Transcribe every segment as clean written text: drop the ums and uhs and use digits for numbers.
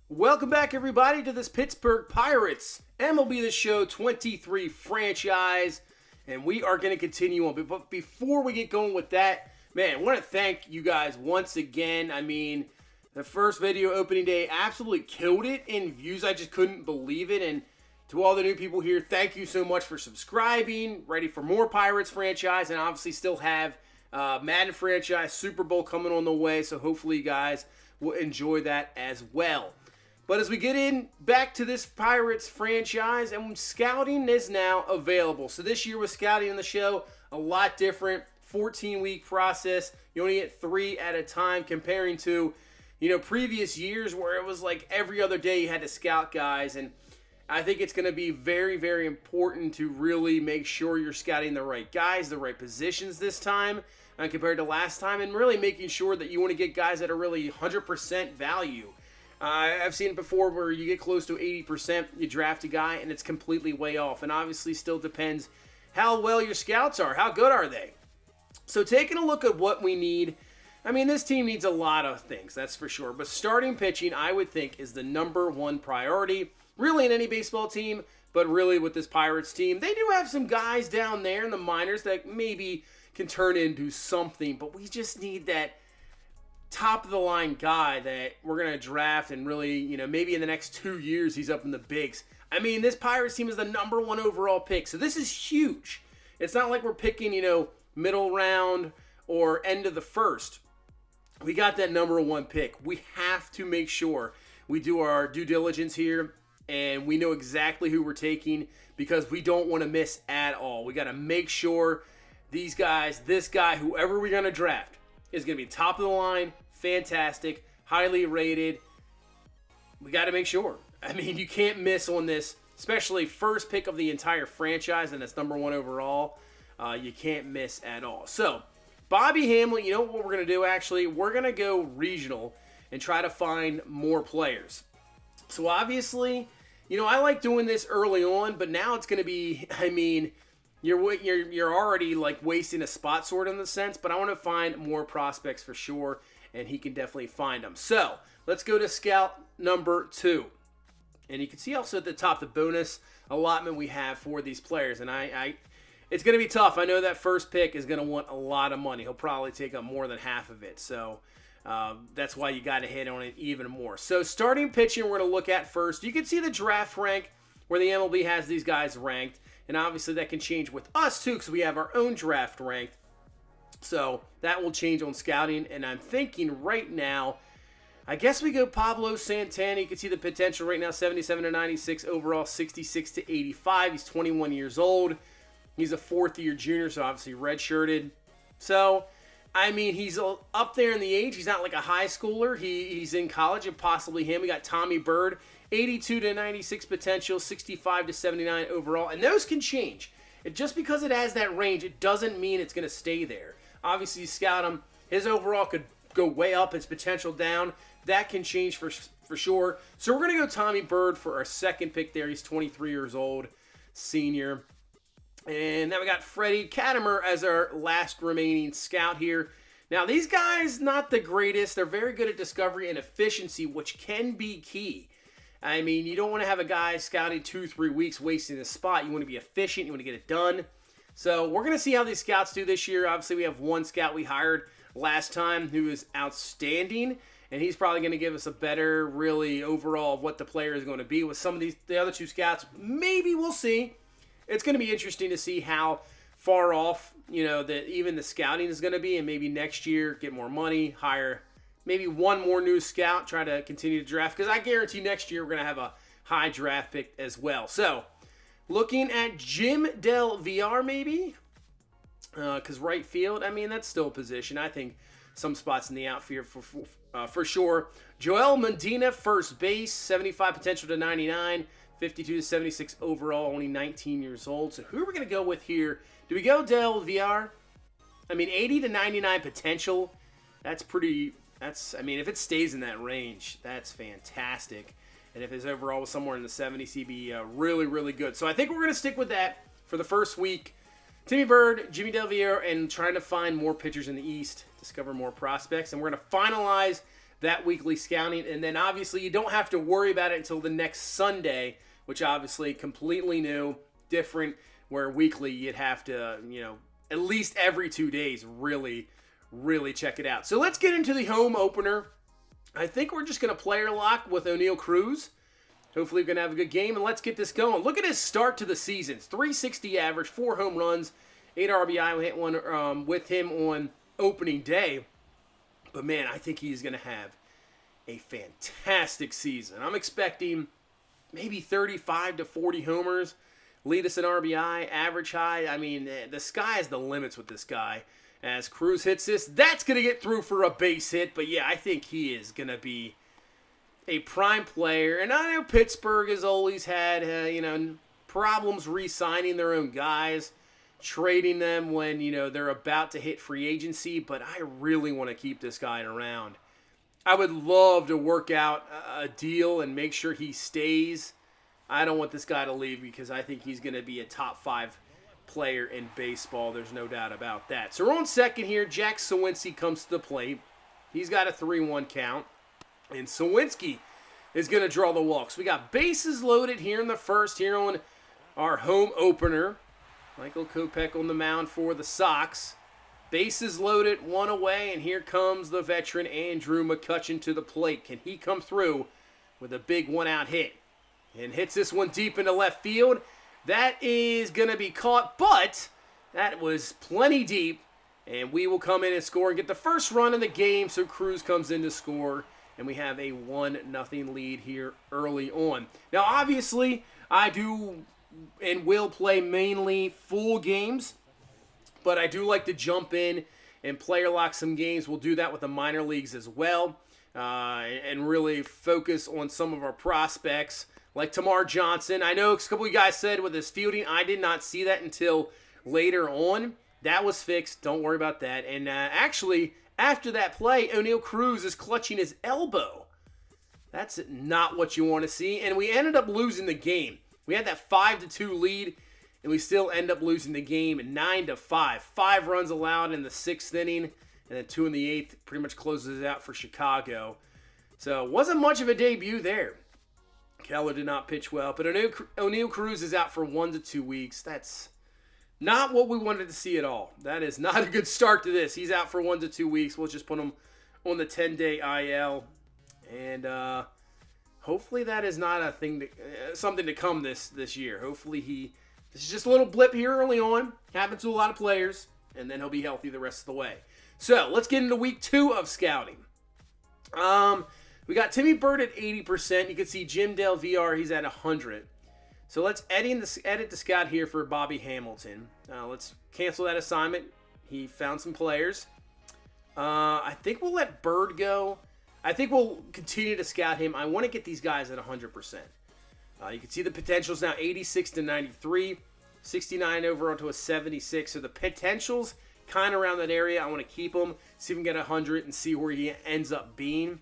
Welcome back, everybody, to this Pittsburgh Pirates MLB The Show 23 franchise, and we are going to continue on. But before we get going with that, man, I want to thank you guys once again. I mean, the first video opening day absolutely killed it in views. I just couldn't believe it. And to all the new people here, thank you so much for subscribing. Ready for more Pirates franchise, and obviously still have Madden franchise Super Bowl coming on the way. So hopefully you guys will enjoy that as well. But as we get in back to this Pirates franchise, and scouting is now available. So this year with scouting in the show, a lot different. 14-week process. You only get 3 at a time comparing to, previous years where it was like every other day you had to scout guys. And I think it's going to be very, very important to really make sure you're scouting the right guys, the right positions this time compared to last time, and really making sure that you want to get guys that are really 100% value. I've seen it before where you get close to 80%, you draft a guy, and it's completely way off. And obviously still depends how well your scouts are. How good are they? So taking a look at what we need, I mean, this team needs a lot of things, that's for sure. But starting pitching, I would think, is the number one priority, really in any baseball team, but really with this Pirates team. They do have some guys down there in the minors that maybe can turn into something, but we just need that top-of-the-line guy that we're going to draft and really, maybe in the next 2 years he's up in the bigs. I mean, this Pirates team is the number one overall pick, so this is huge. It's not like we're picking, middle round or end of the first. We got that number one pick. We have to make sure we do our due diligence here and we know exactly who we're taking because we don't want to miss at all. We got to make sure these guys, this guy, whoever we're going to draft, is going to be top of the line, fantastic, highly rated. We got to make sure. I mean, you can't miss on this, especially first pick of the entire franchise, and that's number one overall. You can't miss at all. So, Bobby Hamlin, you know what we're going to do, actually? We're going to go regional and try to find more players. So, obviously, I like doing this early on, but now it's going to be, you're already like wasting a spot sort of in the sense, but I want to find more prospects for sure, and he can definitely find them. So let's go to scout number 2. And you can see also at the top the bonus allotment we have for these players. And it's going to be tough. I know that first pick is going to want a lot of money. He'll probably take up more than half of it. So that's why you got to hit on it even more. So starting pitching we're going to look at first. You can see the draft rank where the MLB has these guys ranked. And obviously that can change with us too because we have our own draft ranked. So that will change on scouting. And I'm thinking right now, I guess we go Pablo Santana. You can see the potential right now, 77 to 96 overall, 66 to 85. He's 21 years old. He's a fourth-year junior, so obviously redshirted. So, I mean, he's up there in the age. He's not like a high schooler. He's in college and possibly him. We got Tommy Bird. 82 to 96 potential, 65 to 79 overall, and those can change. Just because it has that range, it doesn't mean it's going to stay there. Obviously, you scout him, his overall could go way up, his potential down. That can change for sure. So we're going to go Tommy Bird for our second pick there. He's 23 years old, senior. And then we got Freddie Katimer as our last remaining scout here. Now, these guys, not the greatest. They're very good at discovery and efficiency, which can be key. I mean, you don't want to have a guy scouting 2-3 weeks wasting a spot. You want to be efficient. You want to get it done. So we're going to see how these scouts do this year. Obviously, we have one scout we hired last time who is outstanding, and he's probably going to give us a better, really, overall of what the player is going to be. With some of the other 2 scouts, maybe we'll see. It's going to be interesting to see how far off, that even the scouting is going to be, and maybe next year get more money, hire maybe one more new scout, try to continue to draft, because I guarantee next year we're going to have a high draft pick as well. So, looking at Jim Del Villar maybe, because right field, I mean, that's still a position. I think some spots in the outfield for sure. Joel Medina, first base, 75 potential to 99, 52 to 76 overall, only 19 years old. So, who are we going to go with here? Do we go Del Villar? I mean, 80 to 99 potential, that's pretty... if it stays in that range, that's fantastic. And if his overall was somewhere in the 70s, he'd be really, really good. So I think we're going to stick with that for the first week. Timmy Bird, Jimmy Del Villar, and trying to find more pitchers in the East, discover more prospects. And we're going to finalize that weekly scouting. And then obviously you don't have to worry about it until the next Sunday, which obviously completely new, different, where weekly you'd have to, at least every 2 days really check it out. So let's get into the home opener. I think we're just going to player lock with O'Neal Cruz. Hopefully we're going to have a good game, and let's get this going. Look at his start to the season. 360 average, 4 home runs, 8 RBI. We hit one with him on opening day. But, man, I think he's going to have a fantastic season. I'm expecting maybe 35 to 40 homers, lead us in RBI, average high. I mean, the sky is the limits with this guy. As Cruz hits this, that's going to get through for a base hit. But, yeah, I think he is going to be a prime player. And I know Pittsburgh has always had, problems re-signing their own guys, trading them when, they're about to hit free agency. But I really want to keep this guy around. I would love to work out a deal and make sure he stays. I don't want this guy to leave because I think he's going to be a top 5 player in baseball. There's no doubt about that. So we're on second here. Jack Sawinski comes to the plate. He's got a 3-1 count. And Sawinski is going to draw the walks. We got bases loaded here in the first here on our home opener. Michael Kopech on the mound for the Sox. Bases loaded, 1 away, and here comes the veteran Andrew McCutchen to the plate. Can he come through with a big 1-out hit? And hits this one deep into left field. That is going to be caught, but that was plenty deep. And we will come in and score and get the first run in the game. So Cruz comes in to score. And we have a 1-0 lead here early on. Now, obviously, I do and will play mainly full games. But I do like to jump in and player lock some games. We'll do that with the minor leagues as well. And really focus on some of our prospects. Like Tamar Johnson. I know a couple of you guys said with his fielding, I did not see that until later on. That was fixed. Don't worry about that. And actually, after that play, O'Neal Cruz is clutching his elbow. That's not what you want to see. And we ended up losing the game. We had that 5-2 lead, and we still end up losing the game 9-5. 5 runs allowed in the 6th inning, and then 2 in the 8th. Pretty much closes it out for Chicago. So it wasn't much of a debut there. Keller did not pitch well, but O'Neal Cruz is out for 1 to 2 weeks. That's not what we wanted to see at all. That is not a good start to this. He's out for 1 to 2 weeks. We'll just put him on the 10-day IL, and hopefully that is not a thing, something to come this year. Hopefully this is just a little blip here early on. Happens to a lot of players, and then he'll be healthy the rest of the way. So let's get into week 2 of scouting. We got Timmy Bird at 80%. You can see Jim Dale VR, he's at 100. So let's edit the scout here for Bobby Hamilton. Let's cancel that assignment. He found some players. I think we'll let Bird go. I think we'll continue to scout him. I want to get these guys at 100%. You can see the potential's now 86 to 93. 69 overall to a 76. So the potential's kind of around that area. I want to keep him, see if we can get 100 and see where he ends up being.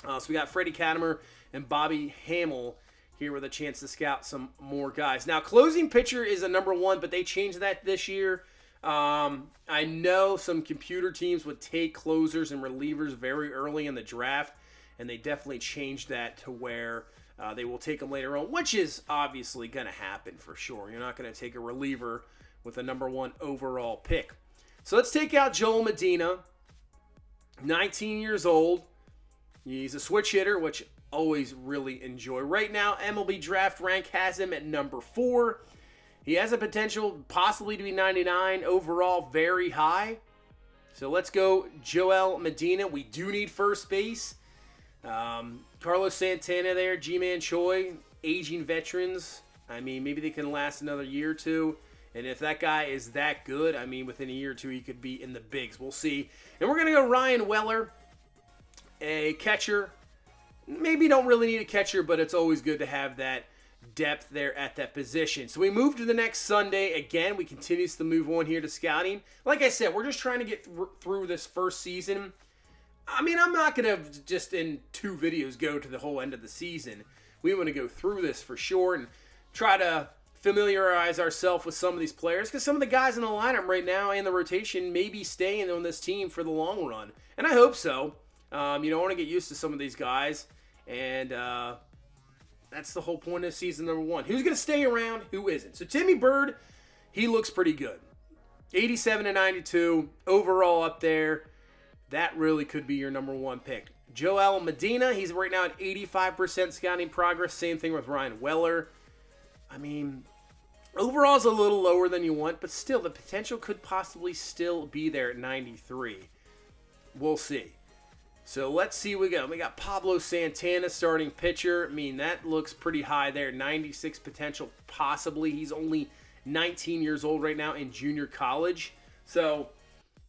So we got Freddie Katimer and Bobby Hamill here with a chance to scout some more guys. Now, closing pitcher is a number 1, but they changed that this year. I know some computer teams would take closers and relievers very early in the draft, and they definitely changed that to where they will take them later on, which is obviously going to happen for sure. You're not going to take a reliever with a number 1 overall pick. So let's take out Joel Medina, 19 years old. He's a switch hitter, which always really enjoy. Right now, MLB Draft Rank has him at number 4. He has a potential possibly to be 99 overall, very high. So let's go Joel Medina. We do need first base. Carlos Santana there, G-Man Choi, aging veterans. I mean, maybe they can last another year or two. And if that guy is that good, I mean, within a year or two, he could be in the bigs. We'll see. And we're going to go Ryan Weller, a catcher. Maybe don't really need a catcher, but it's always good to have that depth there at that position. So we move to the next Sunday. Again, we continue to move on here to scouting. Like I said, we're just trying to get through this first season. I mean, I'm not going to just in 2 videos go to the whole end of the season. We want to go through this for sure and try to familiarize ourselves with some of these players, because some of the guys in the lineup right now and the rotation may be staying on this team for the long run. And I hope so. You want to get used to some of these guys, and that's the whole point of season number 1. Who's going to stay around? Who isn't? So Timmy Bird, he looks pretty good. 87 to 92, overall up there. That really could be your number 1 pick. Joel Medina, he's right now at 85% scouting progress. Same thing with Ryan Weller. I mean, overall is a little lower than you want, but still, the potential could possibly still be there at 93. We'll see. So let's see what we got. We got Pablo Santana, starting pitcher. I mean, that looks pretty high there. 96 potential, possibly. He's only 19 years old right now in junior college. So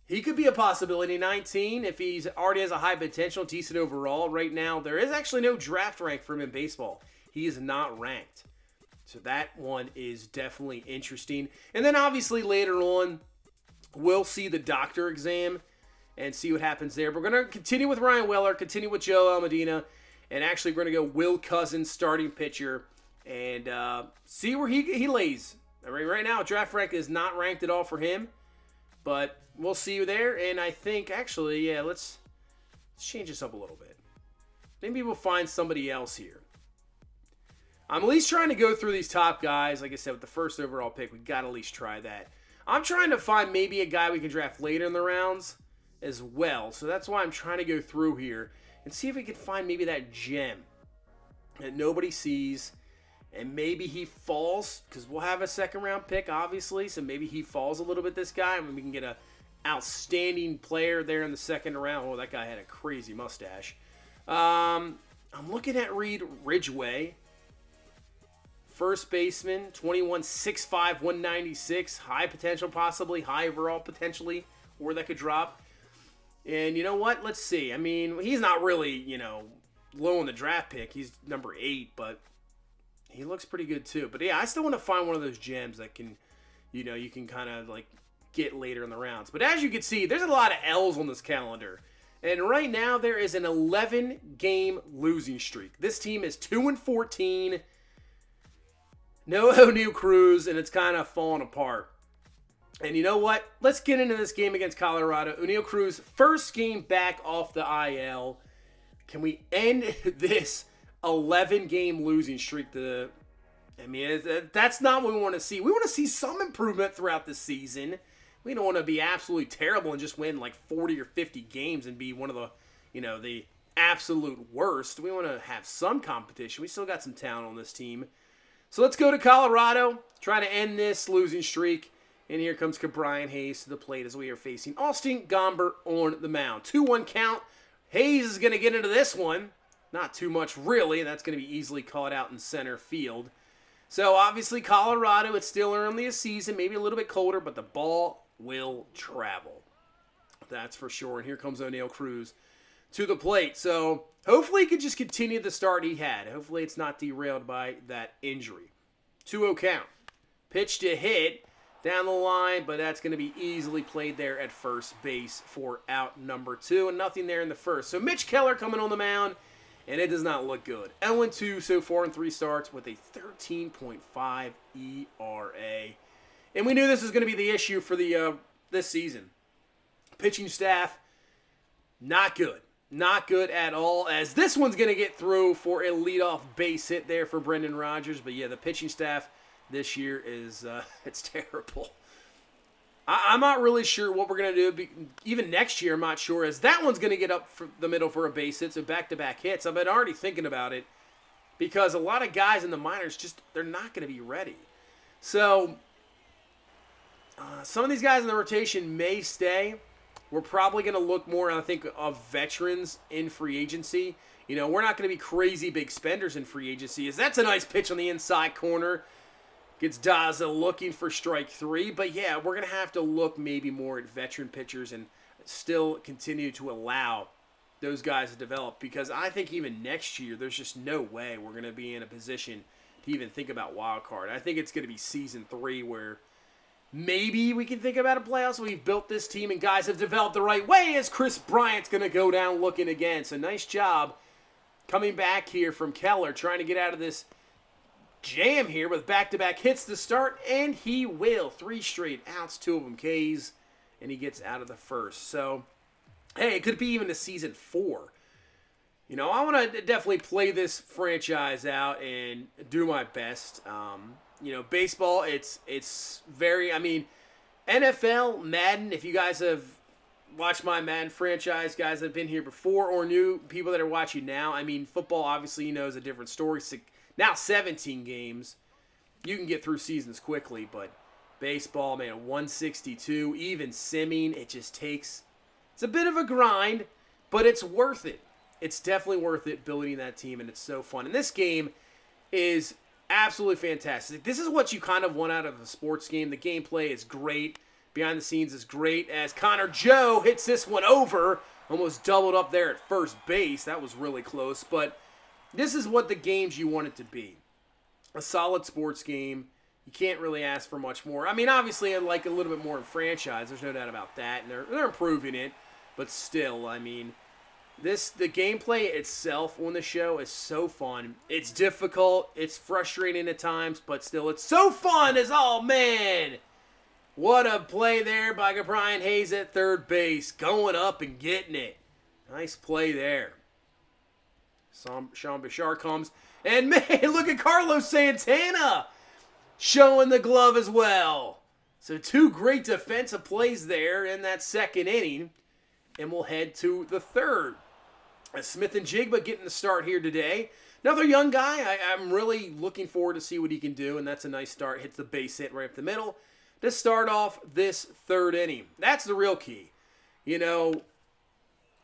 he could be a possibility. 19, if he's already has a high potential, decent overall. Right now, there is actually no draft rank for him in baseball. He is not ranked. So that one is definitely interesting. And then obviously later on, we'll see the doctor exam and see what happens there. But we're going to continue with Ryan Weller, continue with Joel Medina, and actually we're going to go Will Cousins, starting pitcher, and see where he lays. I mean, right now, draft rank is not ranked at all for him, but we'll see you there. And I think, actually, yeah, let's change this up a little bit. Maybe we'll find somebody else here. I'm at least trying to go through these top guys. Like I said, with the first overall pick, we got to at least try that. I'm trying to find maybe a guy we can draft later in the rounds as well. So that's why I'm trying to go through here and see if we can find maybe that gem that nobody sees. And maybe he falls, because we'll have a second round pick, obviously. So maybe he falls a little bit, this guy. And we can get an outstanding player there in the second round. Oh, that guy had a crazy mustache. I'm looking at Reed Ridgway. First baseman, 21, 6'5", 196. High potential, possibly. High overall, potentially. Or that could drop. And you know what? Let's see. I mean, he's not really, low in the draft pick. He's number 8, but he looks pretty good too. But yeah, I still want to find one of those gems that can, you can kind of like get later in the rounds. But as you can see, there's a lot of L's on this calendar. And right now there is an 11-game losing streak. This team is 2-14. No O'Neal Cruz, and it's kind of falling apart. And you know what? Let's get into this game against Colorado. O'Neal Cruz, first game back off the IL. Can we end this 11-game losing streak? That's not what we want to see. We want to see some improvement throughout the season. We don't want to be absolutely terrible and just win like 40 or 50 games and be one of the, the absolute worst. We want to have some competition. We still got some talent on this team. So let's go to Colorado, try to end this losing streak. And here comes Brian Hayes to the plate as we are facing Austin Gomber on the mound. 2-1 count. Hayes is going to get into this one. Not too much, really. That's going to be easily caught out in center field. So, obviously, Colorado, it's still early in the season. Maybe a little bit colder, but the ball will travel. That's for sure. And here comes O'Neal Cruz to the plate. So, hopefully he could just continue the start he had. Hopefully it's not derailed by that injury. 2-0 count. Pitch to hit. Down the line, but that's going to be easily played there at first base for out number 2, and nothing there in the first. So Mitch Keller coming on the mound, and it does not look good. 0-2 so far in 3 starts with a 13.5 ERA. And we knew this was going to be the issue for the this season. Pitching staff, not good. Not good at all, as this one's going to get through for a leadoff base hit there for Brendan Rodgers. But yeah, the pitching staff this year is, it's terrible. I'm not really sure what we're going to do. Even next year, I'm not sure, as that one's going to get up for the middle for a base hit, so back-to-back hits. I've been already thinking about it because a lot of guys in the minors, they're not going to be ready. So, some of these guys in the rotation may stay. We're probably going to look more, I think, of veterans in free agency. We're not going to be crazy big spenders in free agency, as that's a nice pitch on the inside corner. Gets Daza looking for strike 3. But yeah, we're going to have to look maybe more at veteran pitchers and still continue to allow those guys to develop. Because I think even next year, there's just no way we're going to be in a position to even think about wild card. I think it's going to be season 3 where maybe we can think about a playoffs. We've built this team and guys have developed the right way, as Chris Bryant's going to go down looking again. So nice job coming back here from Keller, trying to get out of this jam here with back-to-back hits to start, and he will. 3 straight outs, 2 of them Ks, and he gets out of the first. So hey, it could be even a season 4. You know, I want to definitely play this franchise out and do my best. You know, baseball, it's very, I mean, NFL, Madden, if you guys have watched my Madden franchise, guys that have been here before or new people that are watching now, I mean, football, obviously, you know, is a different story. Now 17 games. You can get through seasons quickly, but baseball, man, 162, even simming, it just takes, it's a bit of a grind, but it's worth it. It's definitely worth it building that team, and it's so fun. And this game is absolutely fantastic. This is what you kind of want out of a sports game. The gameplay is great. Behind the scenes is great as Connor Joe hits this one over. Almost doubled up there at first base. That was really close. But this is what the games you want it to be. A solid sports game. You can't really ask for much more. I mean, obviously, I'd like a little bit more in franchise. There's no doubt about that. And they're improving it. But still, I mean, the gameplay itself on the show is so fun. It's difficult. It's frustrating at times. But still, it's so fun as, oh, man. What a play there by Brian Hayes at third base. Going up and getting it. Nice play there. Sean Bishar comes. And, man, look at Carlos Santana showing the glove as well. So 2 great defensive plays there in that second inning. And we'll head to the third. Smith and Jigba getting the start here today. Another young guy. I'm really looking forward to see what he can do. And that's a nice start. Hits the base hit right up the middle to start off this third inning. That's the real key. You know,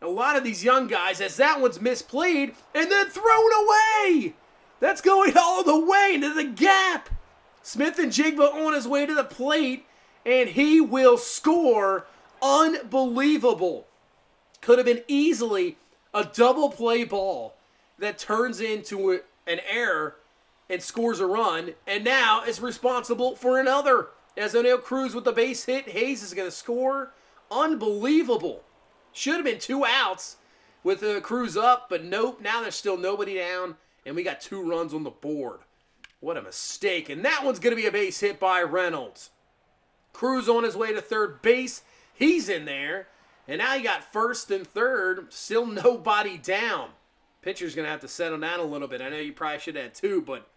a lot of these young guys, as that one's misplayed and then thrown away. That's going all the way into the gap. Smith and Jigba on his way to the plate, and he will score. Unbelievable. Could have been easily a double play ball that turns into an error and scores a run, and now is responsible for another. As O'Neal Cruz with the base hit, Hayes is going to score. Unbelievable. Should have been 2 outs with Cruz up, but nope. Now there's still nobody down, and we got 2 runs on the board. What a mistake. And that one's going to be a base hit by Reynolds. Cruz on his way to third base. He's in there. And now you got first and third. Still nobody down. Pitcher's going to have to settle down a little bit. I know you probably should have had 2, but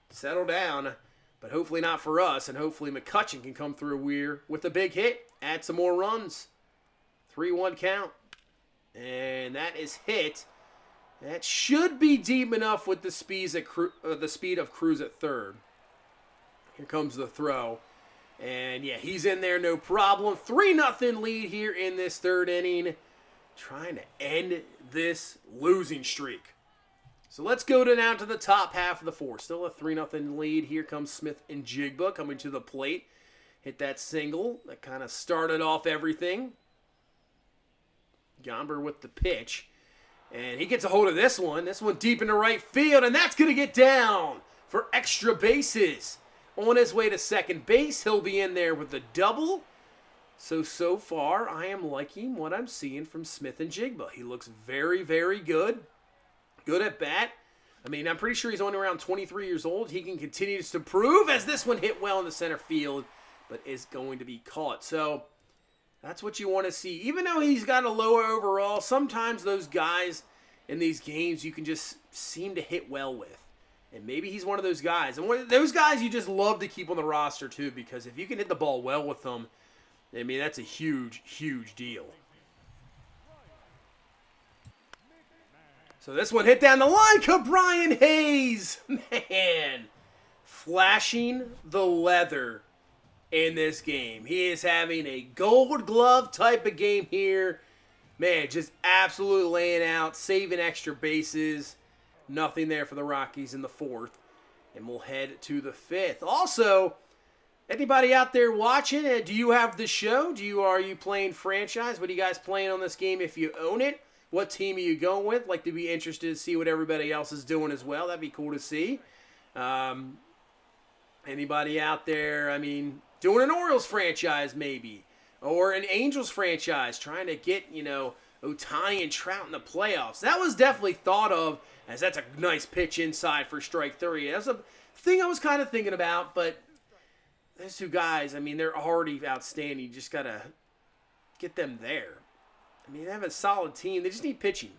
settle down. But hopefully not for us, and hopefully McCutchen can come through Weir with a big hit, add some more runs. 3-1 count. And that is hit. That should be deep enough with the speed of Cruz at third. Here comes the throw. And yeah, he's in there, no problem. 3-0 lead here in this third inning. Trying to end this losing streak. So let's go now to the top half of the 4th. Still a 3-0 lead. Here comes Smith and Jigba coming to the plate. Hit that single. That kind of started off everything. Gomber with the pitch. And he gets a hold of this one. This one deep into right field. And that's going to get down for extra bases. On his way to second base. He'll be in there with the double. So far, I am liking what I'm seeing from Smith and Jigba. He looks very, very good. Good at bat. I mean, I'm pretty sure he's only around 23 years old. He can continue to improve as this one hit well in the center field, but is going to be caught. So that's what you want to see. Even though he's got a lower overall, sometimes those guys in these games you can just seem to hit well with. And maybe he's one of those guys. And those guys you just love to keep on the roster too, because if you can hit the ball well with them, I mean, that's a huge, huge deal. So this one hit down the line to Brian Hayes. Man, flashing the leather in this game. He is having a gold glove type of game here. Man, just absolutely laying out, saving extra bases. Nothing there for the Rockies in the 4th. And we'll head to the 5th. Also, anybody out there watching, do you have the show? Are you playing franchise? What are you guys playing on this game if you own it? What team are you going with? Like to be interested to see what everybody else is doing as well. That'd be cool to see. Anybody out there, I mean, doing an Orioles franchise maybe. Or an Angels franchise trying to get, Ohtani and Trout in the playoffs. That was definitely thought of as that's a nice pitch inside for strike 3. That's a thing I was kind of thinking about, but those 2 guys, I mean, they're already outstanding. You just got to get them there. I mean, they have a solid team. They just need pitching.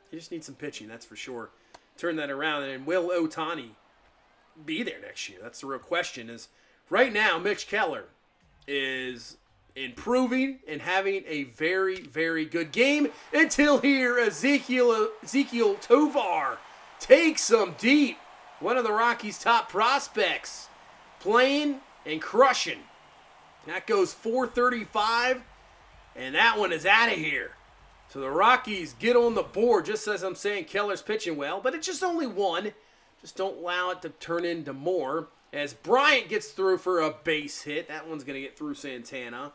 They just need some pitching, that's for sure. Turn that around. And will Ohtani be there next year? That's the real question. Is right now, Mitch Keller is improving and having a very, very good game until here Ezekiel Tovar takes him deep. One of the Rockies' top prospects playing and crushing. That goes 435, and that one is out of here. So the Rockies get on the board, just as I'm saying. Keller's pitching well, but it's just only one. Just don't allow it to turn into more. As Bryant gets through for a base hit. That one's going to get through Santana.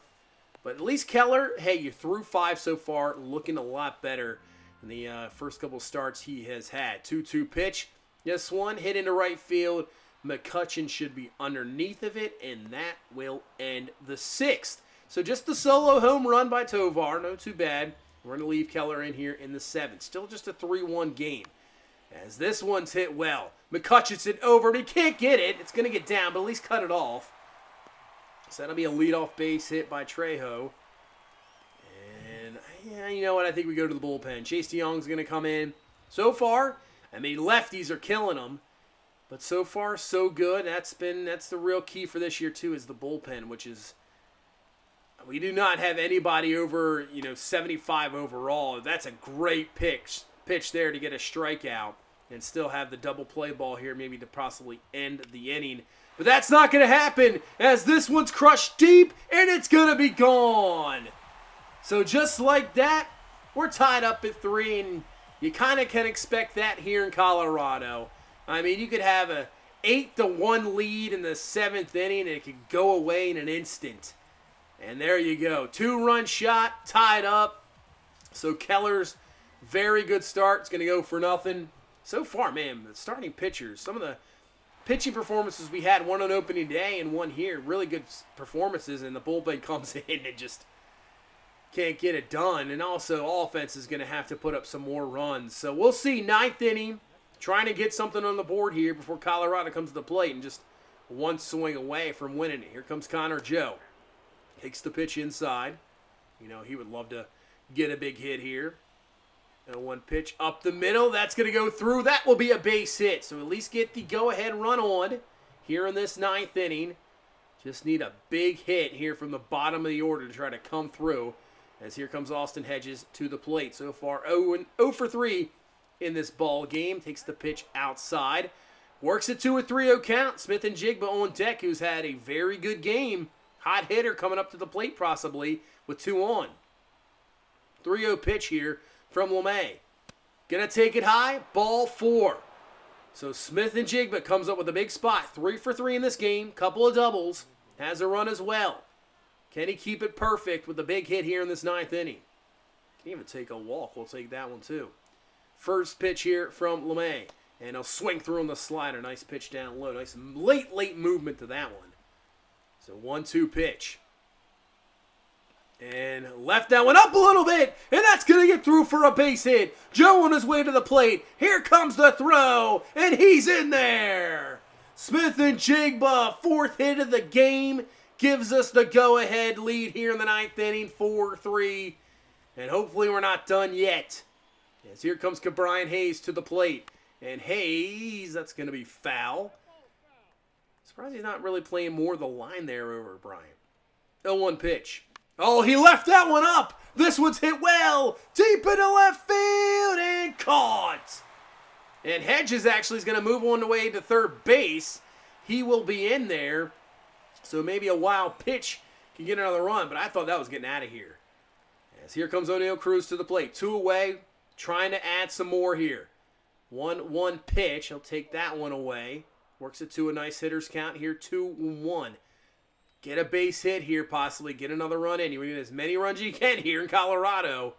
But at least Keller, hey, you're through 5 so far, looking a lot better than the first couple starts he has had. 2-2 pitch. This one hit into right field. McCutchen should be underneath of it, and that will end the 6th. So just the solo home run by Tovar, no too bad. We're going to leave Keller in here in the 7th. Still just a 3-1 game. As this one's hit well. McCutchen's it over, but he can't get it. It's going to get down, but at least cut it off. So that'll be a leadoff base hit by Trejo. And, yeah, you know what? I think we go to the bullpen. Chase DeYoung's going to come in. So far, I mean, lefties are killing them. But so far, so good. That's the real key for this year, too, is the bullpen, which is... We do not have anybody over, 75 overall. That's a great pitch there to get a strikeout and still have the double play ball here, maybe to possibly end the inning. But that's not going to happen, as this one's crushed deep, and it's going to be gone. So just like that, we're tied up at 3, and you kind of can expect that here in Colorado. I mean, you could have a 8-1 lead in the 7th inning, and it could go away in an instant. And there you go. 2-run shot, tied up. So Keller's very good start. It's going to go for nothing. So far, man, the starting pitchers, some of the pitching performances we had, one on opening day and one here, really good performances, and the bullpen comes in and just can't get it done. And also, offense is going to have to put up some more runs. So we'll see. 9th inning, trying to get something on the board here before Colorado comes to the plate and just one swing away from winning it. Here comes Connor Joe. Takes the pitch inside. He would love to get a big hit here. And one pitch up the middle. That's going to go through. That will be a base hit. So at least get the go-ahead run on here in this 9th inning. Just need a big hit here from the bottom of the order to try to come through. As here comes Austin Hedges to the plate. So far 0 for 3 in this ball game. Takes the pitch outside. Works it to a 3-0 count. Smith-Njigba on deck, who's had a very good game. Hot hitter coming up to the plate possibly with 2 on. 3-0 pitch here from LeMay. Gonna take it high. Ball 4. So Smith-Njigba comes up with a big spot. 3 for 3 in this game. Couple of doubles. Has a run as well. Can he keep it perfect with a big hit here in this 9th inning? Can even take a walk. We'll take that one too. First pitch here from LeMay. And he'll swing through on the slider. Nice pitch down low. Nice late movement to that one. So 1-2 pitch. And left that one up a little bit. And that's going to get through for a base hit. Joe on his way to the plate. Here comes the throw. And he's in there. Smith-Njigba, 4th hit of the game. Gives us the go-ahead lead here in the 9th inning. 4-3. And hopefully we're not done yet. As here comes Brian Hayes to the plate. And Hayes, that's going to be foul. Surprised he's not really playing more of the line there over Bryant. 0-1 pitch. Oh, he left that one up. This one's hit well. Deep into left field and caught. And Hedges actually is going to move on the way to third base. He will be in there. So maybe a wild pitch can get another run. But I thought that was getting out of here. As here comes O'Neal Cruz to the plate. 2 away. Trying to add some more here. 1-1 pitch. He'll take that one away. Works it to a nice hitter's count here, 2-1. Get a base hit here, possibly. Get another run in. You're going to get as many runs as you can here in Colorado.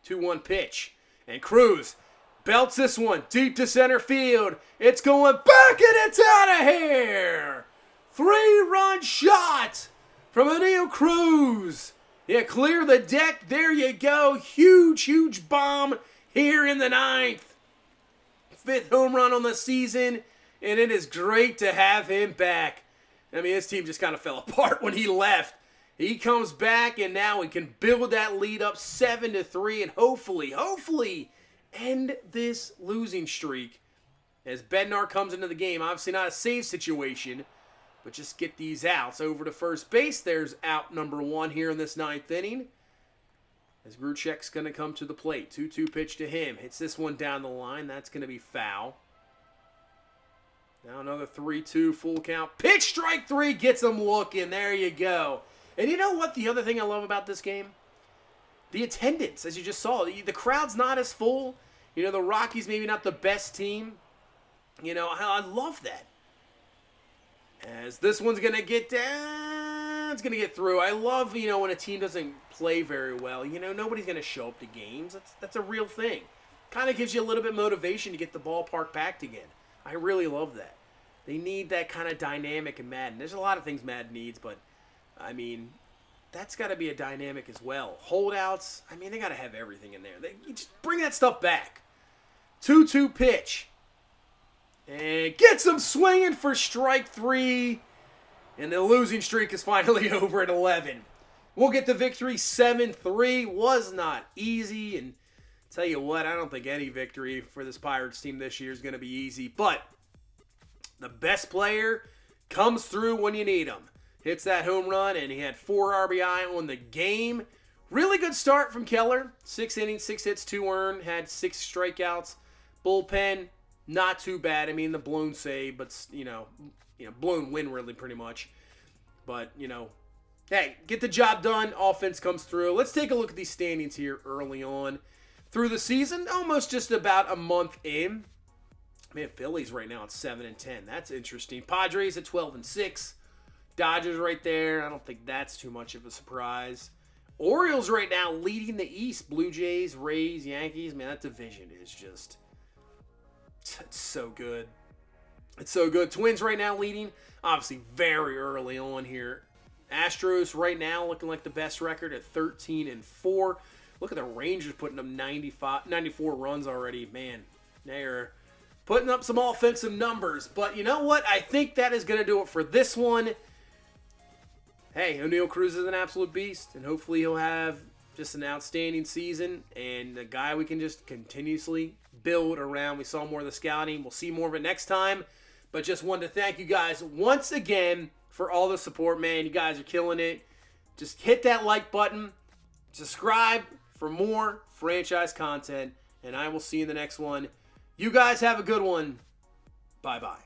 2-1 pitch. And Cruz belts this one deep to center field. It's going back, and it's out of here. 3-run shot from O'Neal Cruz. Yeah, clear the deck. There you go. Huge bomb here in the 9th. 5th home run on the season. And it is great to have him back. I mean, his team just kind of fell apart when he left. He comes back, and now we can build that lead up 7-3 and hopefully end this losing streak as Bednar comes into the game. Obviously not a save situation, but just get these outs. Over to first base, there's out number 1 here in this 9th inning. As Gruchek's going to come to the plate. 2-2 pitch to him. Hits this one down the line. That's going to be foul. Now another 3-2 full count. Pitch strike 3 gets him looking. There you go. And you know what? The other thing I love about this game? The attendance, as you just saw. The crowd's not as full. You know, the Rockies maybe not the best team. You know, I love that. As this one's going to get down, it's going to get through. I love, you know, when a team doesn't play very well. You know, nobody's going to show up to games. That's a real thing. Kind of gives you a little bit of motivation to get the ballpark packed again. I really love that. They need that kind of dynamic in Madden. There's a lot of things Madden needs, but, I mean, that's got to be a dynamic as well. Holdouts, I mean, they got to have everything in there. You just bring that stuff back. 2-2 pitch. And gets him swinging for strike 3. And the losing streak is finally over at 11. We'll get the victory 7-3. Was not easy. And tell you what, I don't think any victory for this Pirates team this year is going to be easy. But the best player comes through when you need him. Hits that home run, and he had 4 RBI on the game. Really good start from Keller. 6 innings, 6 hits, 2 earned. Had 6 strikeouts. Bullpen, not too bad. I mean, the blown save, but, you know, blown win really pretty much. But, you know, hey, get the job done. Offense comes through. Let's take a look at these standings here early on. Through the season, almost just about a month in. Man, Phillies right now at 7-10. That's interesting. Padres at 12-6. Dodgers right there. I don't think that's too much of a surprise. Orioles right now leading the East. Blue Jays, Rays, Yankees. Man, that division is just... it's so good. It's so good. Twins right now leading. Obviously very early on here. Astros right now looking like the best record at 13-4. Look at the Rangers putting up 94 runs already. Man, they're putting up some offensive numbers. But you know what? I think that is going to do it for this one. Hey, O'Neal Cruz is an absolute beast. And hopefully he'll have just an outstanding season. And a guy we can just continuously build around. We saw more of the scouting. We'll see more of it next time. But just wanted to thank you guys once again for all the support, man. You guys are killing it. Just hit that like button. Subscribe for more franchise content. And I will see you in the next one. You guys have a good one. Bye-bye.